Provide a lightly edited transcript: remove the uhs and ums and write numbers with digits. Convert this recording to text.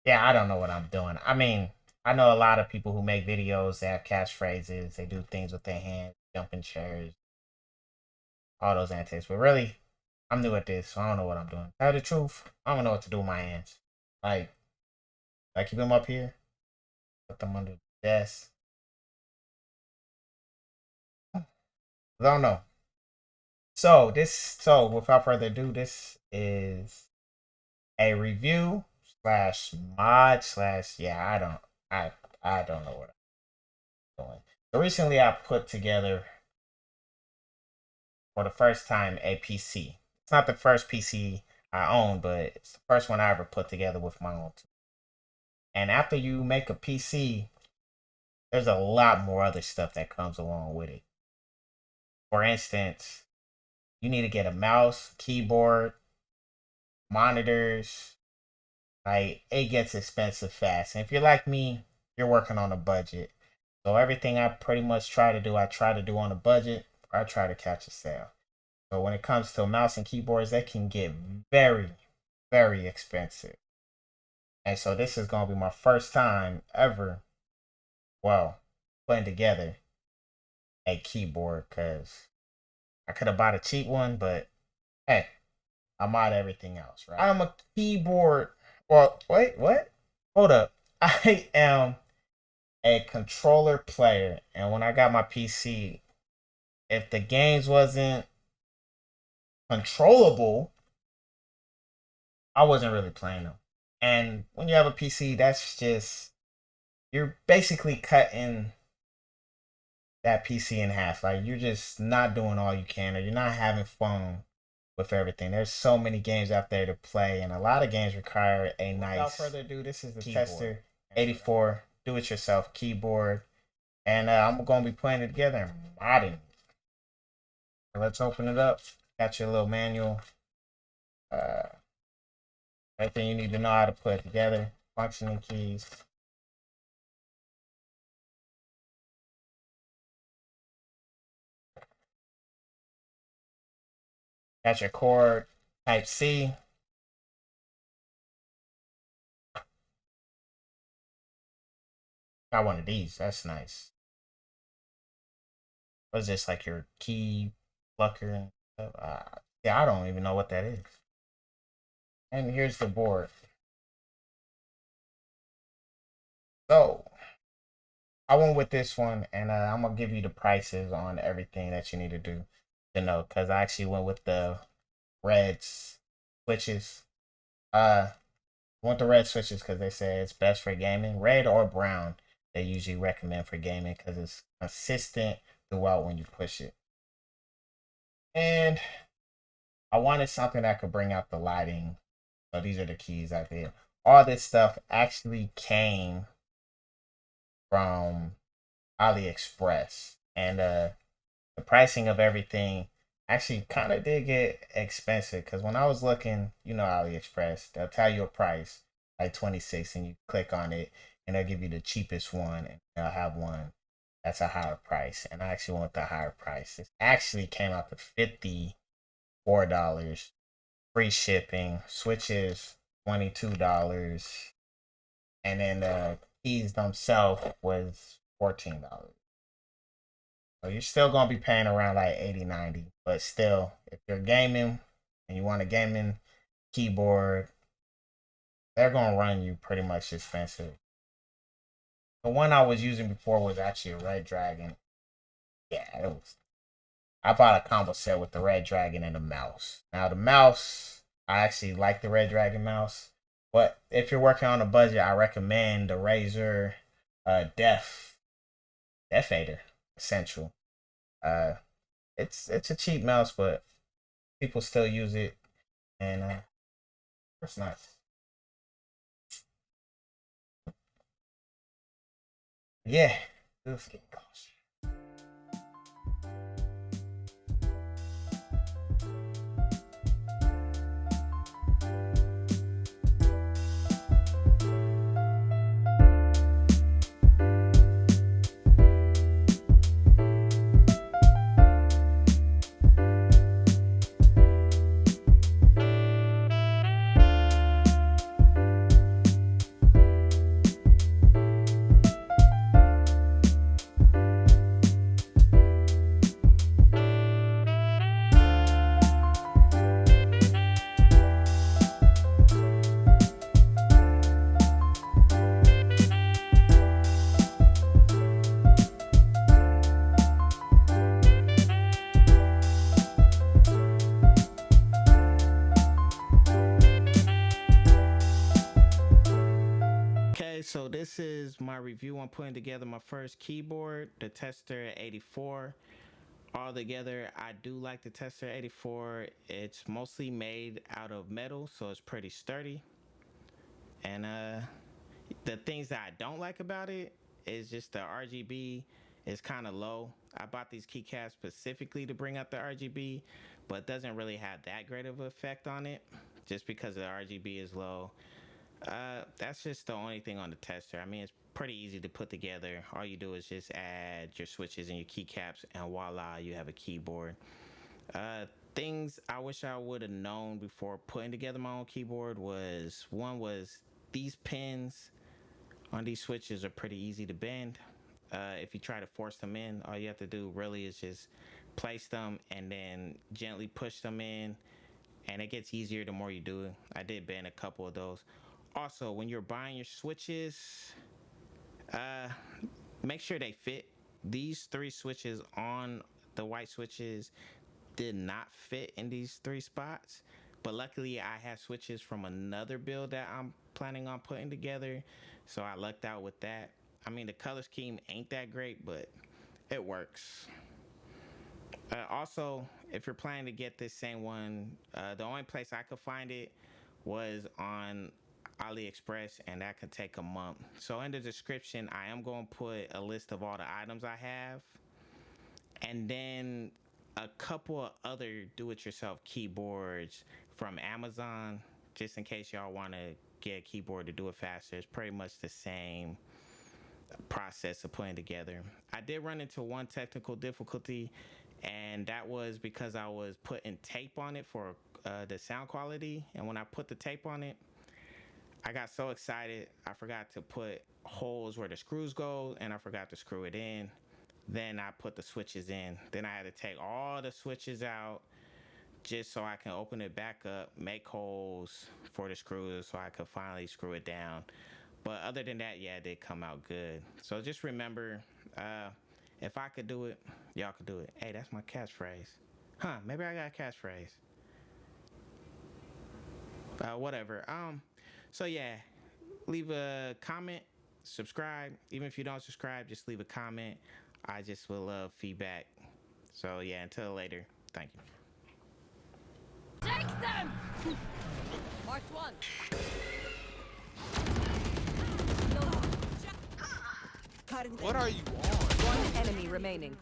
Yeah, I don't know what I'm doing. I mean, I know a lot of people who make videos. They have catchphrases. They do things with their hands, jump in chairs, all those antics. But really, I'm new at this, so I don't know what I'm doing. Tell the truth, I don't know what to do with my hands. Like, I keep them up here, put them under the desk. I don't know. So without further ado, this is a review slash mod slash yeah. I don't know what I'm doing. So recently, I put together for the first time a PC. It's not the first PC I own, but it's the first one I ever put together with my own tool. And after you make a PC, there's a lot more other stuff that comes along with it. For instance, you need to get a mouse, keyboard, monitors. Like it gets expensive fast. And if you're like me, you're working on a budget. So everything I pretty much I try to do on a budget, or I try to catch a sale. So when it comes to mouse and keyboards, they can get very, very expensive. And so this is gonna be my first time ever, well, putting together a keyboard because I could have bought a cheap one, but hey, I'm out of everything else, right? I'm a keyboard. Well, wait, what? Hold up. I am a controller player, and when I got my PC, if the games wasn't controllable, I wasn't really playing them. And when you have a PC, that's just you're basically cutting that PC in half. Like you're just not doing all you can, or you're not having fun with everything. There's so many games out there to play, and a lot of games require a nice. Without further ado, this is the Tester 84 do-it-yourself keyboard, and I'm gonna be putting it together and modding. Let's open it up. Got your little manual. Uh, Everything you need to know how to put it together. Functioning keys. Got your cord Type C. Got one of these. That's nice. What is this, like your key plucker and stuff? Yeah, I don't even know what that is. And here's the board. So I went with this one, and I'm gonna give you the prices on everything that you need to do to know, because I actually went with the red switches. I want the red switches because they say it's best for gaming. Red or brown, they usually recommend for gaming because it's consistent throughout when you push it. And I wanted something that could bring out the lighting. So these are the keys I did. All this stuff actually came from AliExpress. And the pricing of everything actually kind of did get expensive because when I was looking, AliExpress, they'll tell you a price like 26 and you click on it and they'll give you the cheapest one and they'll have one that's a higher price. And I actually want the higher price. It actually came out to $54, free shipping, switches $22, and then the keys themselves was $14. So you're still gonna be paying around like 80, 90. But still, if you're gaming and you want a gaming keyboard, they're gonna run you pretty much expensive. The one I was using before was actually a Red Dragon. Yeah, it was. I bought a combo set with the Red Dragon and the mouse. Now the mouse, I actually like the Red Dragon mouse. But if you're working on a budget, I recommend the Razer Def Fader Essential. Uh, it's a cheap mouse, but people still use it, and it's nice. Yeah, it's getting close. this is my review on putting together my first keyboard, the Tester84. Altogether, I do like the Tester84. It's mostly made out of metal, so it's pretty sturdy. And the things that I don't like about it is just the RGB is kind of low. I bought these keycaps specifically to bring up the RGB, but it doesn't really have that great of an effect on it just because the RGB is low. That's just the only thing on the tester. I mean, it's pretty easy to put together. All you do is just add your switches and your keycaps, and voila, you have a keyboard. Things I wish I would have known before putting together my own keyboard was, one was these pins on these switches are pretty easy to bend. If you try to force them in, all you have to do really is just place them and then gently push them in, and it gets easier the more you do it. I did bend a couple of those. Also, when you're buying your switches, make sure they fit. These 3 switches on the white switches did not fit in these 3 spots, but luckily I have switches from another build that I'm planning on putting together, so I lucked out with that. I mean, the color scheme ain't that great, but it works. Also, if you're planning to get this same one, the only place I could find it was on AliExpress, and that could take a month. So in the description, I am going to put a list of all the items I have, and then a couple of other do-it-yourself keyboards from Amazon, just in case y'all want to get a keyboard to do it faster. It's pretty much the same process of putting together. I did run into one technical difficulty, and that was because I was putting tape on it for the sound quality, and when I put the tape on it, I got so excited I forgot to put holes where the screws go, and I forgot to screw it in. Then I put the switches in. Then I had to take all the switches out just so I can open it back up, make holes for the screws so I could finally screw it down. But other than that, yeah, it did come out good. So just remember, if I could do it, y'all could do it. Hey, that's my catchphrase. Huh, maybe I got a catchphrase. Whatever. So yeah, leave a comment, subscribe. Even if you don't subscribe, just leave a comment. I just will love feedback. So yeah, until later, thank you. Take them! Part 1. What are you on? One enemy remaining.